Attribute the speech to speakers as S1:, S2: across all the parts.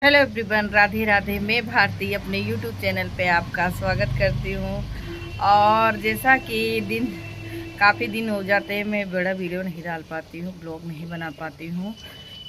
S1: Hello everyone, Radhe Radhe. मैं भारती अपने YouTube channel पे आपका स्वागत करती हूँ। और जैसा कि काफ़ी दिन हो जाते हैं, मैं बड़ा वीडियो नहीं डाल पाती हूँ, ब्लॉग नहीं बना पाती हूँ।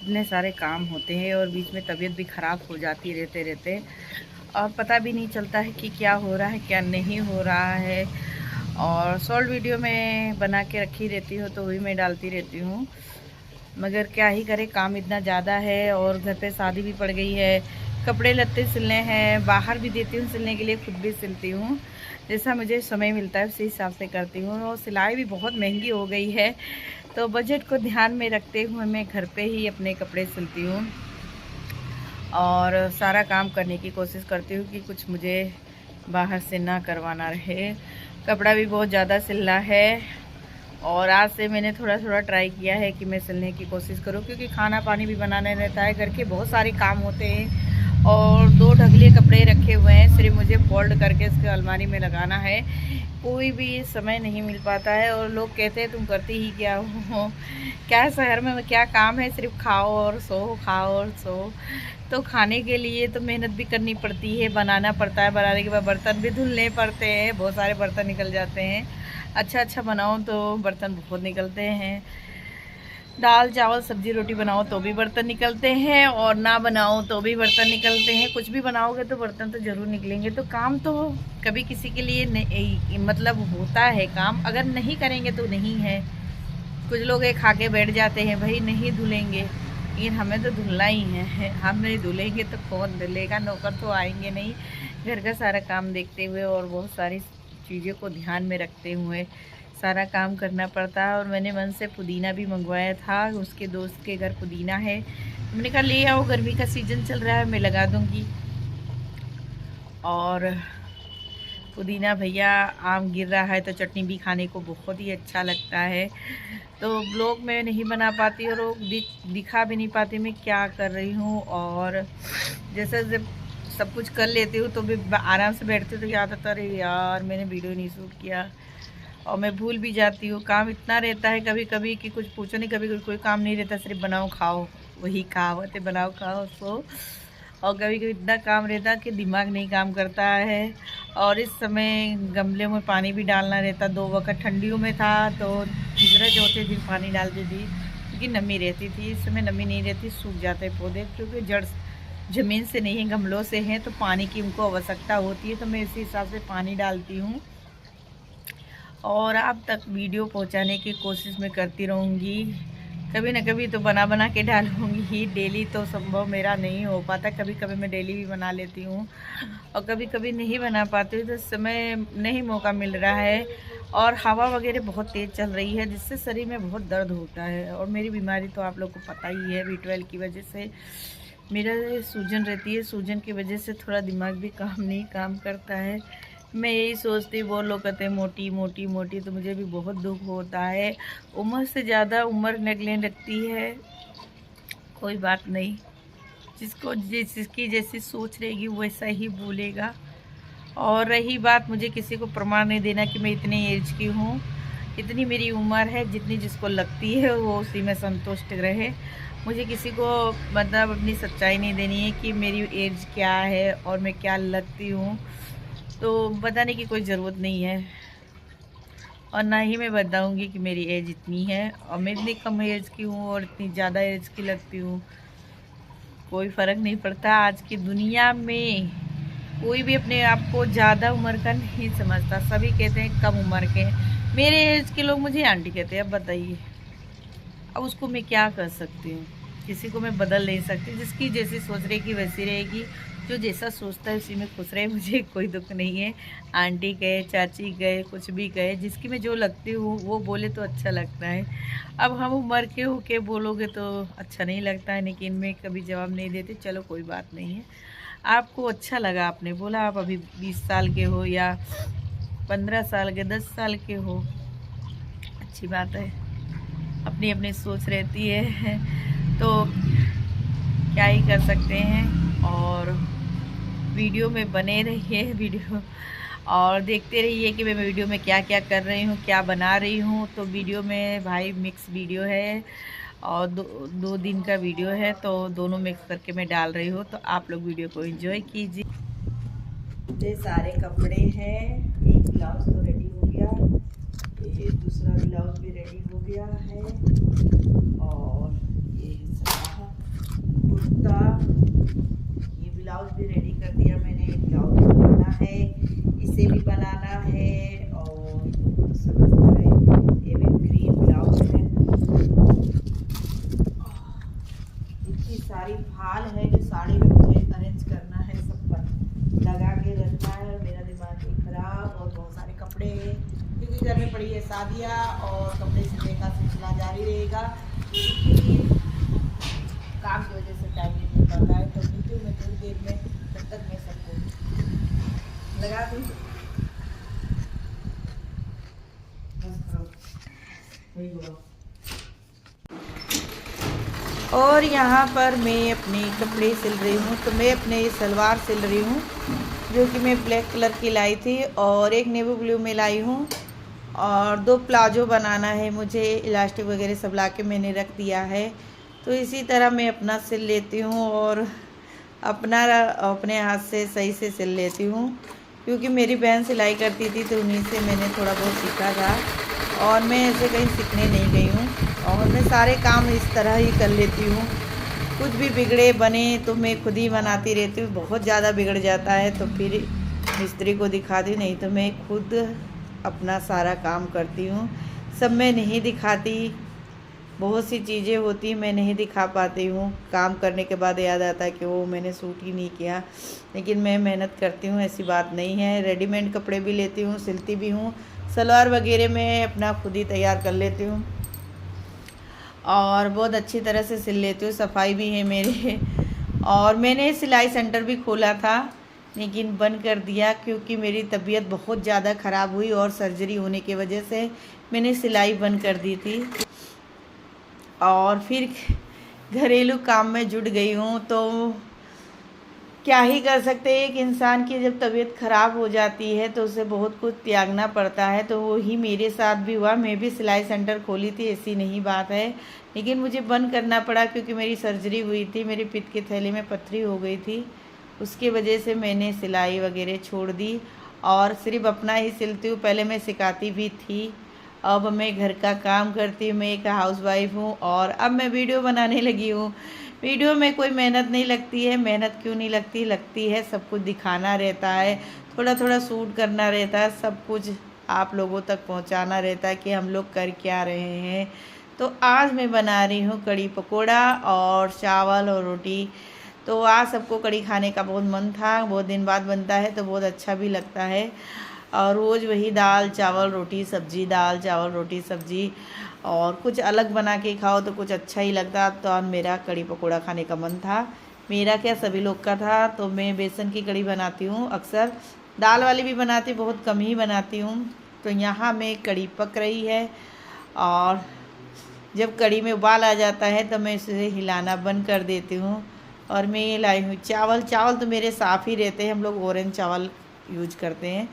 S1: इतने सारे काम होते हैं और बीच में तबीयत भी ख़राब हो जाती रहते रहते, और पता भी नहीं चलता है कि क्या हो रहा है क्या नहीं हो रहा है। और शॉर्ट वीडियो में बना के रखी रहती हूँ तो वही मैं डालती रहती हूँ, मगर क्या ही करे, काम इतना ज़्यादा है और घर पे शादी भी पड़ गई है। कपड़े लत्ते सिलने हैं, बाहर भी देती हूँ सिलने के लिए, खुद भी सिलती हूँ। जैसा मुझे समय मिलता है उसी हिसाब से करती हूँ। और सिलाई भी बहुत महंगी हो गई है, तो बजट को ध्यान में रखते हुए मैं घर पे ही अपने कपड़े सिलती हूँ और सारा काम करने की कोशिश करती हूँ कि कुछ मुझे बाहर से ना करवाना रहे। कपड़ा भी बहुत ज़्यादा सिलना है और आज से मैंने थोड़ा थोड़ा ट्राई किया है कि मैं सिलने की कोशिश करूं, क्योंकि खाना पानी भी बनाने रहता है, घर के बहुत सारे काम होते हैं। और 2 ढगले कपड़े रखे हुए हैं, सिर्फ मुझे फोल्ड करके इसके अलमारी में लगाना है। कोई भी समय नहीं मिल पाता है और लोग कहते हैं तुम करती ही क्या हो, क्या शहर में क्या काम है, सिर्फ खाओ और सो, खाओ और सो। तो खाने के लिए तो मेहनत भी करनी पड़ती है, बनाना पड़ता है, बनाने के बाद बर्तन भी धुलने पड़ते हैं, बहुत सारे बर्तन निकल जाते हैं। अच्छा अच्छा बनाओ तो बर्तन बहुत निकलते हैं, दाल चावल सब्जी रोटी बनाओ तो भी बर्तन निकलते हैं, और ना बनाओ तो भी बर्तन निकलते हैं। कुछ भी बनाओगे तो बर्तन तो ज़रूर निकलेंगे। तो काम तो कभी किसी के लिए मतलब होता है काम, अगर नहीं करेंगे तो नहीं है। कुछ लोग ये खा के बैठ जाते हैं, भाई नहीं धुलेंगे, लेकिन हमें तो धुलना ही है। हम नहीं धुलेंगे तो कौन धुलेगा, नौकर तो आएंगे नहीं। घर का सारा काम देखते हुए और बहुत सारी चीज़ों को ध्यान में रखते हुए सारा काम करना पड़ता है। और मैंने मन से पुदीना भी मंगवाया था, उसके दोस्त के घर पुदीना है, मैंने कहा ले आओ, गर्मी का सीज़न चल रहा है, मैं लगा दूँगी। और पुदीना भैया, आम गिर रहा है तो चटनी भी खाने को बहुत ही अच्छा लगता है। तो ब्लॉग में नहीं बना पाती और वो दिखा भी नहीं पाती मैं क्या कर रही हूँ। और जैसे जब सब कुछ कर लेती हूँ तो भी आराम से बैठती हूँ तो याद आता, अरे यार मैंने वीडियो नहीं शूट किया। और मैं भूल भी जाती हूँ, काम इतना रहता है कभी कभी कि कुछ पूछो नहीं। कभी कोई काम नहीं रहता, सिर्फ बनाओ खाओ, वही कहावत है, बनाओ खाओ सो। और कभी कभी इतना काम रहता कि दिमाग नहीं काम करता है। और इस समय गमले में पानी भी डालना रहता, 2 वक्त ठंडियों में था तो तीसरे चौथे दिन पानी डालती थी, क्योंकि नमी रहती थी। इस समय नमी नहीं रहती, सूख जाते पौधे, क्योंकि जड़ ज़मीन से नहीं है, गमलों से हैं, तो पानी की उनको आवश्यकता होती है। तो मैं इसी हिसाब से पानी डालती हूँ और आप तक वीडियो पहुंचाने की कोशिश मैं करती रहूँगी। कभी ना कभी तो बना बना के डालूँगी ही, डेली तो संभव मेरा नहीं हो पाता। कभी कभी मैं डेली भी बना लेती हूँ और कभी कभी नहीं बना पाती हूँ, तो इस समय नहीं मौका मिल रहा है। और हवा वगैरह बहुत तेज़ चल रही है, जिससे शरीर में बहुत दर्द होता है। और मेरी बीमारी तो आप लोग को पता ही है, B12 की वजह से मेरा सूजन रहती है, सूजन की वजह से थोड़ा दिमाग भी काम करता है। मैं यही सोचती, वो लोग कहते हैं मोटी मोटी मोटी, तो मुझे भी बहुत दुख होता है। उम्र से ज़्यादा उम्र निकलने लगती है, कोई बात नहीं, जिसकी जैसी सोच रहेगी वैसा ही बोलेगा। और रही बात, मुझे किसी को प्रमाण नहीं देना कि मैं इतनी एज की हूँ, इतनी मेरी उम्र है, जितनी जिसको लगती है वो उसी में संतुष्ट रहे। मुझे किसी को मतलब अपनी सच्चाई नहीं देनी है कि मेरी एज क्या है और मैं क्या लगती हूँ, तो बताने की कोई ज़रूरत नहीं है। और ना ही मैं बताऊँगी कि मेरी एज इतनी है और मैं इतनी कम एज की हूँ और इतनी ज़्यादा एज की लगती हूँ, कोई फ़र्क नहीं पड़ता। आज की दुनिया में कोई भी अपने आप को ज़्यादा उम्र का नहीं समझता, सभी कहते हैं कम उम्र के। मेरे एज के लोग मुझे आंटी कहते हैं। अब बताइए, अब उसको मैं क्या कर सकती हूँ, किसी को मैं बदल नहीं सकती। जिसकी जैसी सोच रहेगी वैसी रहेगी, जो जैसा सोचता है उसी में खुश रहे, मुझे कोई दुख नहीं है। आंटी कहे, चाची कहे, कुछ भी कहे, जिसकी मैं जो लगती हूँ वो बोले तो अच्छा लगता है। अब हम उम्र के होके बोलोगे तो अच्छा नहीं लगता है, लेकिन मैं कभी जवाब नहीं देती, चलो कोई बात नहीं है। आपको अच्छा लगा, आपने बोला, आप अभी 20 साल के हो या 15 साल के, 10 साल के हो, अच्छी बात है, अपनी अपनी सोच रहती है। तो क्या ही कर सकते हैं। और वीडियो में बने रहिए, वीडियो और देखते रहिए कि मैं वीडियो में क्या क्या कर रही हूँ, क्या बना रही हूँ। तो वीडियो में भाई मिक्स वीडियो है, और दो दिन का वीडियो है, तो दोनों मिक्स करके मैं डाल रही हूँ। तो आप लोग वीडियो को एंजॉय कीजिए। ये सारे कपड़े हैं, एक ब्लाउज तो रेडी हो गया, ये दूसरा ब्लाउज भी रेडी हो गया है, और ये कुर्ता, ये ब्लाउज भी रेडी कर दिया मैंने। ब्लाउज बनाना है, इसे भी बनाना है, और ये भी ग्रीन ब्लाउज है। इतनी सारी फाल है जो साड़ी में मुझे अरेंज करना है, सब पर लगा के रखना है। मेरा दिमाग ही खराब, और बहुत सारे कपड़े हैं क्योंकि घर में पड़ी है शादियाँ, और कपड़े सिलने का सिलसिला जारी रहेगा। काम की वजह से टाइम नहीं मिल पाता है। तो मिलती हूँ मैं थोड़ी देर में, तब तक मैं सबको लगा दूँ। और यहाँ पर मैं अपने कपड़े सिल रही हूँ। तो मैं अपने सलवार सिल रही हूँ, जो कि मैं ब्लैक कलर की लाई थी, और एक नेवी ब्लू में लाई हूँ, और 2 प्लाजो बनाना है मुझे। इलास्टिक वगैरह सब ला के मैंने रख दिया है। तो इसी तरह मैं अपना सिल लेती हूँ, और अपने हाथ से सही से सिल लेती हूँ, क्योंकि मेरी बहन सिलाई करती थी तो उन्हीं से मैंने थोड़ा बहुत सीखा था, और मैं ऐसे कहीं सीखने नहीं गई हूँ। और मैं सारे काम इस तरह ही कर लेती हूँ। कुछ भी बिगड़े बने तो मैं खुद ही बनाती रहती हूँ। बहुत ज़्यादा बिगड़ जाता है तो फिर मिस्त्री को दिखाती, नहीं तो मैं खुद अपना सारा काम करती हूँ। सब मैं नहीं दिखाती, बहुत सी चीज़ें होती मैं नहीं दिखा पाती हूँ। काम करने के बाद याद आता है कि वो मैंने सूट ही नहीं किया, लेकिन मैं मेहनत करती हूँ, ऐसी बात नहीं है। रेडीमेड कपड़े भी लेती हूँ, सिलती भी हूँ। सलवार वगैरह मैं अपना खुद ही तैयार कर लेती हूँ, और बहुत अच्छी तरह से सिल लेती हूँ। सफाई भी है मेरे। और मैंने सिलाई सेंटर भी खोला था, लेकिन बंद कर दिया क्योंकि मेरी तबीयत बहुत ज़्यादा ख़राब हुई, और सर्जरी होने की वजह से मैंने सिलाई बंद कर दी थी। और फिर घरेलू काम में जुट गई हूँ। तो क्या ही कर सकते हैं, एक इंसान की जब तबीयत ख़राब हो जाती है तो उसे बहुत कुछ त्यागना पड़ता है। तो वही मेरे साथ भी हुआ। मैं भी सिलाई सेंटर खोली थी, ऐसी नहीं बात है, लेकिन मुझे बंद करना पड़ा क्योंकि मेरी सर्जरी हुई थी। मेरी पित्त की थैली में पथरी हो गई थी, उसकी वजह से मैंने सिलाई वगैरह छोड़ दी, और सिर्फ अपना ही सिलती हूँ। पहले मैं सिखाती भी थी, अब मैं घर का काम करती हूँ। मैं एक हाउसवाइफ हूँ, और अब मैं वीडियो बनाने लगी हूँ। वीडियो में कोई मेहनत नहीं लगती है। मेहनत क्यों नहीं लगती, लगती है। सब कुछ दिखाना रहता है, थोड़ा थोड़ा शूट करना रहता है, सब कुछ आप लोगों तक पहुंचाना रहता है कि हम लोग कर क्या रहे हैं। तो आज मैं बना रही हूँ कड़ी पकोड़ा और चावल और रोटी। तो आज सबको कड़ी खाने का बहुत मन था, बहुत दिन बाद बनता है तो बहुत अच्छा भी लगता है। और रोज़ वही दाल चावल रोटी सब्जी, दाल चावल रोटी सब्जी, और कुछ अलग बना के खाओ तो कुछ अच्छा ही लगता। तो आज मेरा कड़ी पकोड़ा खाने का मन था, मेरा क्या सभी लोग का था। तो मैं बेसन की कड़ी बनाती हूँ अक्सर, दाल वाली भी बनाती, बहुत कम ही बनाती हूँ। तो यहाँ में कड़ी पक रही है, और जब कड़ी में उबाल आ जाता है तो मैं इसे हिलाना बंद कर देती हूँ। और मैं ये लाई हूँ चावल। चावल तो मेरे साफ़ ही रहते हैं, हम लोग ऑरेंज चावल यूज करते हैं,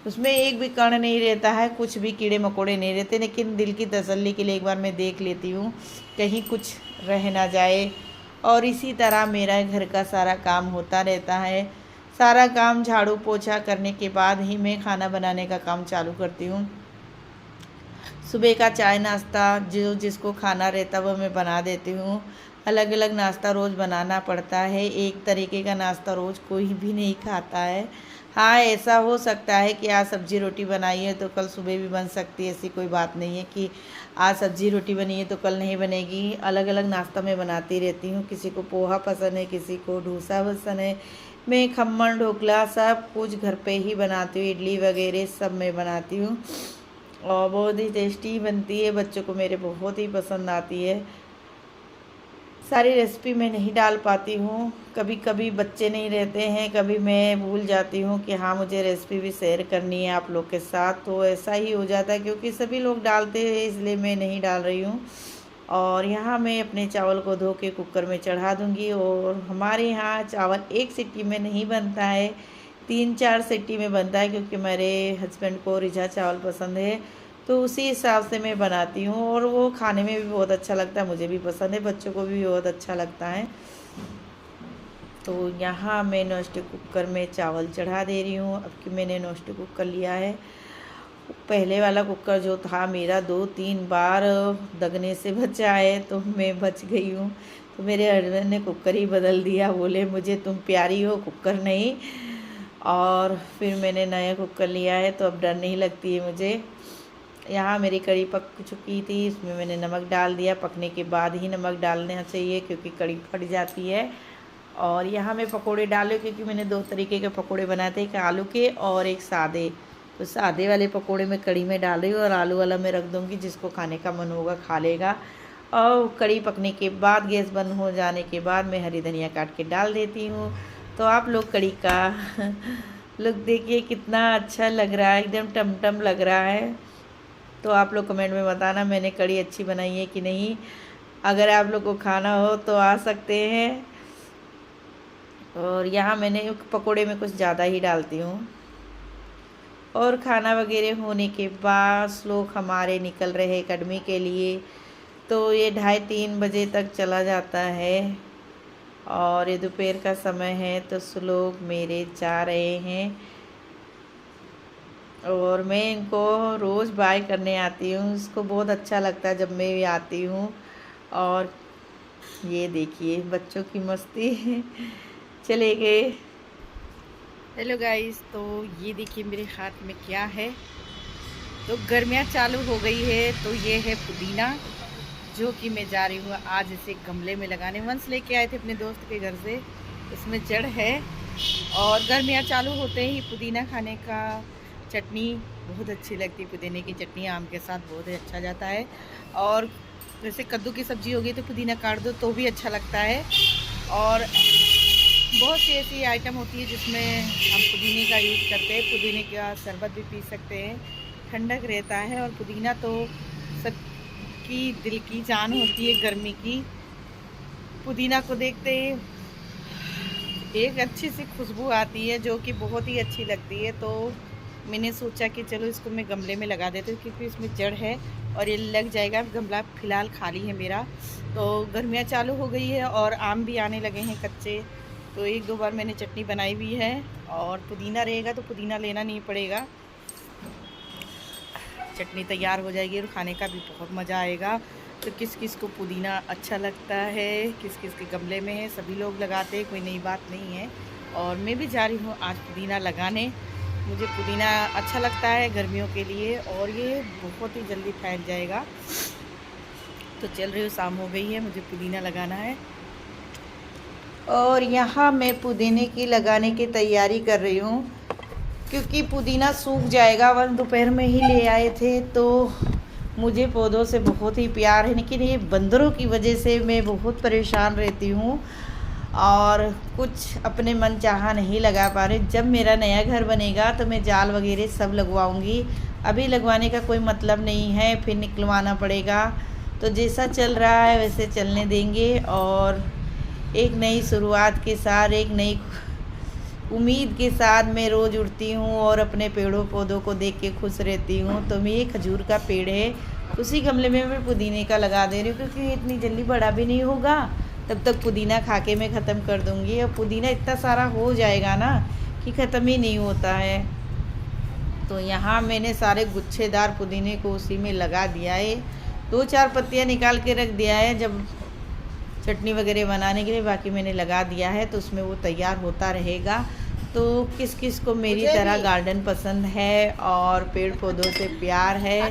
S1: उसमें एक भी कण नहीं रहता है, कुछ भी कीड़े मकोड़े नहीं रहते। लेकिन दिल की तसल्ली के लिए एक बार मैं देख लेती हूँ, कहीं कुछ रह ना जाए। और इसी तरह मेरा घर का सारा काम होता रहता है। सारा काम झाड़ू पोछा करने के बाद ही मैं खाना बनाने का काम चालू करती हूँ। सुबह का चाय नाश्ता जो जिसको खाना रहता है वो मैं बना देती हूँ। अलग अलग नाश्ता रोज़ बनाना पड़ता है, एक तरीके का नाश्ता रोज़ कोई भी नहीं खाता है। हाँ, ऐसा हो सकता है कि आज सब्ज़ी रोटी बनाई है तो कल सुबह भी बन सकती है, ऐसी कोई बात नहीं है कि आज सब्ज़ी रोटी बनी है तो कल नहीं बनेगी। अलग अलग नाश्ता मैं बनाती रहती हूँ। किसी को पोहा पसंद है, किसी को डोसा पसंद है। मैं खम्मन ढोकला सब कुछ घर पे ही बनाती हूँ, इडली वगैरह सब मैं बनाती हूँ, और बहुत ही टेस्टी बनती है। बच्चों को मेरे बहुत ही पसंद आती है। सारी रेसिपी मैं नहीं डाल पाती हूँ, कभी कभी बच्चे नहीं रहते हैं, कभी मैं भूल जाती हूँ कि हाँ मुझे रेसिपी भी शेयर करनी है आप लोग के साथ। तो ऐसा ही हो जाता है क्योंकि सभी लोग डालते हैं, इसलिए मैं नहीं डाल रही हूँ। और यहाँ मैं अपने चावल को धो के कुकर में चढ़ा दूँगी। और हमारे यहाँ चावल एक सीटी में नहीं बनता है, 3-4 सीटी में बनता है, क्योंकि मेरे हस्बैंड को रिझा चावल पसंद है। तो उसी हिसाब से मैं बनाती हूँ, और वो खाने में भी बहुत अच्छा लगता है, मुझे भी पसंद है, बच्चों को भी बहुत अच्छा लगता है। तो यहाँ मैं नॉन स्टिक कुकर में चावल चढ़ा दे रही हूँ। अब कि मैंने नॉन स्टिक कुकर लिया है, पहले वाला कुकर जो था मेरा 2-3 बार दगने से बचा है, तो मैं बच गई हूँ। तो मेरे हस्बैंड ने कुकर ही बदल दिया, बोले मुझे तुम प्यारी हो, कुकर नहीं। और फिर मैंने नया कुकर लिया है, तो अब डर नहीं लगती है मुझे। यहाँ मेरी कड़ी पक चुकी थी, इसमें मैंने नमक डाल दिया। पकने के बाद ही नमक डालना चाहिए क्योंकि कड़ी फट जाती है। और यहाँ मैं पकोड़े डाले, क्योंकि मैंने 2 तरीके के पकोड़े बनाए थे, एक आलू के और एक सादे। तो सादे वाले पकोड़े मैं कड़ी में डाल रही हूँ, और आलू वाला मैं रख दूँगी, जिसको खाने का मन होगा खा लेगा। और कड़ी पकने के बाद, गैस बंद हो जाने के बाद, मैं हरी धनिया काट के डाल देती हूँ। तो आप लोग कड़ी का लुक देखिए, कितना अच्छा लग रहा है, एकदम टमटम लग रहा है। तो आप लोग कमेंट में बताना मैंने कड़ी अच्छी बनाई है कि नहीं। अगर आप लोग को खाना हो तो आ सकते हैं। और यहाँ मैंने पकोड़े में कुछ ज़्यादा ही डालती हूँ। और खाना वगैरह होने के बाद लोग हमारे निकल रहे एकेडमी के लिए, तो ये 2:30-3 बजे तक चला जाता है। और ये दोपहर का समय है, तो लोग मेरे जा रहे हैं। और मैं इनको रोज़ बाय करने आती हूँ, इसको बहुत अच्छा लगता है जब मैं भी आती हूँ। और ये देखिए बच्चों की मस्ती चले गए। हेलो गाइस, तो ये देखिए मेरे हाथ में क्या है। तो गर्मियाँ चालू हो गई है, तो ये है पुदीना, जो कि मैं जा रही हूँ आज इसे गमले में लगाने। वंश लेके आए थे अपने दोस्त के घर से, इसमें जड़ है। और गर्मियाँ चालू होते ही पुदीना खाने का चटनी बहुत अच्छी लगती है। पुदीने की चटनी आम के साथ बहुत ही अच्छा जाता है। और जैसे कद्दू की सब्ज़ी होगी तो पुदीना काट दो तो भी अच्छा लगता है। और बहुत सी ऐसी आइटम होती है जिसमें हम पुदीने का यूज़ करते हैं। पुदीने का शरबत भी पी सकते हैं, ठंडक रहता है। और पुदीना तो सबकी दिल की जान होती है गर्मी की। पुदीना को देखते ही एक अच्छी सी खुशबू आती है, जो कि बहुत ही अच्छी लगती है। तो मैंने सोचा कि चलो इसको मैं गमले में लगा देती हूँ, क्योंकि इसमें जड़ है और ये लग जाएगा। गमला फ़िलहाल खाली है मेरा। तो गर्मियाँ चालू हो गई है और आम भी आने लगे हैं कच्चे। तो 1-2 बार मैंने चटनी बनाई हुई है। और पुदीना रहेगा तो पुदीना लेना नहीं पड़ेगा, चटनी तैयार हो जाएगी और खाने का भी बहुत मज़ा आएगा। तो किस किस को पुदीना अच्छा लगता है, किस किस के गमले में है, सभी लोग लगाते हैं, कोई नई बात नहीं है। और मैं भी जा रही हूँ आज पुदीना लगाने। मुझे पुदीना अच्छा लगता है गर्मियों के लिए, और ये बहुत ही जल्दी फैल जाएगा। तो चल रही हूँ, शाम हो गई है, मुझे पुदीना लगाना है। और यहाँ मैं पुदीने की लगाने की तैयारी कर रही हूँ, क्योंकि पुदीना सूख जाएगा। वह दोपहर में ही ले आए थे। तो मुझे पौधों से बहुत ही प्यार है, लेकिन ये बंदरों की वजह से मैं बहुत परेशान रहती हूँ और कुछ अपने मन चाहा नहीं लगा पा रही। जब मेरा नया घर बनेगा तो मैं जाल वगैरह सब लगवाऊंगी। अभी लगवाने का कोई मतलब नहीं है, फिर निकलवाना पड़ेगा। तो जैसा चल रहा है वैसे चलने देंगे। और एक नई शुरुआत के साथ, एक नई उम्मीद के साथ मैं रोज़ उठती हूँ और अपने पेड़ों पौधों को देख के खुश रहती हूँ। तो मैं ये खजूर का पेड़ है, उसी गमले में मैं पुदीने का लगा दे रही हूँ, क्योंकि इतनी जल्दी बड़ा भी नहीं होगा। तब तक पुदीना खा के मैं ख़त्म कर दूँगी। और पुदीना इतना सारा हो जाएगा ना कि ख़त्म ही नहीं होता है। तो यहाँ मैंने सारे गुच्छेदार पुदीने को उसी में लगा दिया है। 2-4 पत्तियाँ निकाल के रख दिया है जब चटनी वगैरह बनाने के लिए, बाकी मैंने लगा दिया है। तो उसमें वो तैयार होता रहेगा। तो किस किस को मेरी तरह गार्डन पसंद है और पेड़ पौधों से प्यार है,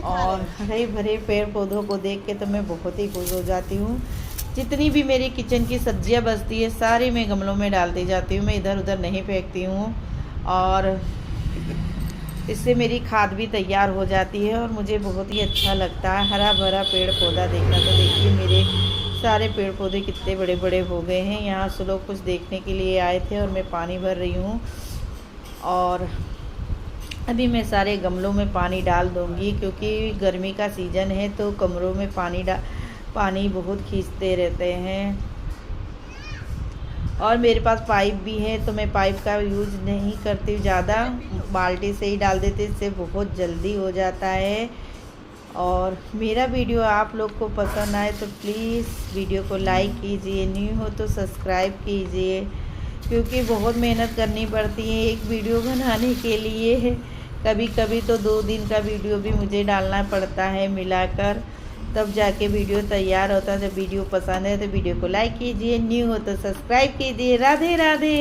S1: और हरे भरे पेड़ पौधों को देख के तो मैं बहुत ही खुश हो जाती हूँ। जितनी भी मेरी किचन की सब्जियाँ बचती है सारी मैं गमलों में डालती जाती हूँ, मैं इधर उधर नहीं फेंकती हूँ। और इससे मेरी खाद भी तैयार हो जाती है और मुझे बहुत ही अच्छा लगता है हरा भरा पेड़ पौधा देखना। तो देखिए मेरे सारे पेड़ पौधे कितने बड़े बड़े हो गए हैं। यहाँ से लोग कुछ देखने के लिए आए थे और मैं पानी भर रही हूँ। और अभी मैं सारे गमलों में पानी डाल दूँगी, क्योंकि गर्मी का सीज़न है तो कमरों में पानी बहुत खींचते रहते हैं। और मेरे पास पाइप भी है तो मैं पाइप का यूज़ नहीं करती हूँ ज़्यादा, बाल्टी से ही डाल देते, इससे बहुत जल्दी हो जाता है। और मेरा वीडियो आप लोग को पसंद आए तो प्लीज़ वीडियो को लाइक कीजिए, न्यू हो तो सब्सक्राइब कीजिए, क्योंकि बहुत मेहनत करनी पड़ती है एक वीडियो बनाने के लिए। कभी कभी तो 2 दिन का वीडियो भी मुझे डालना पड़ता है मिलाकर, तब जाके वीडियो तैयार होता है। जब वीडियो पसंद है तो वीडियो को लाइक कीजिए, न्यू हो तो सब्सक्राइब कीजिए। राधे राधे।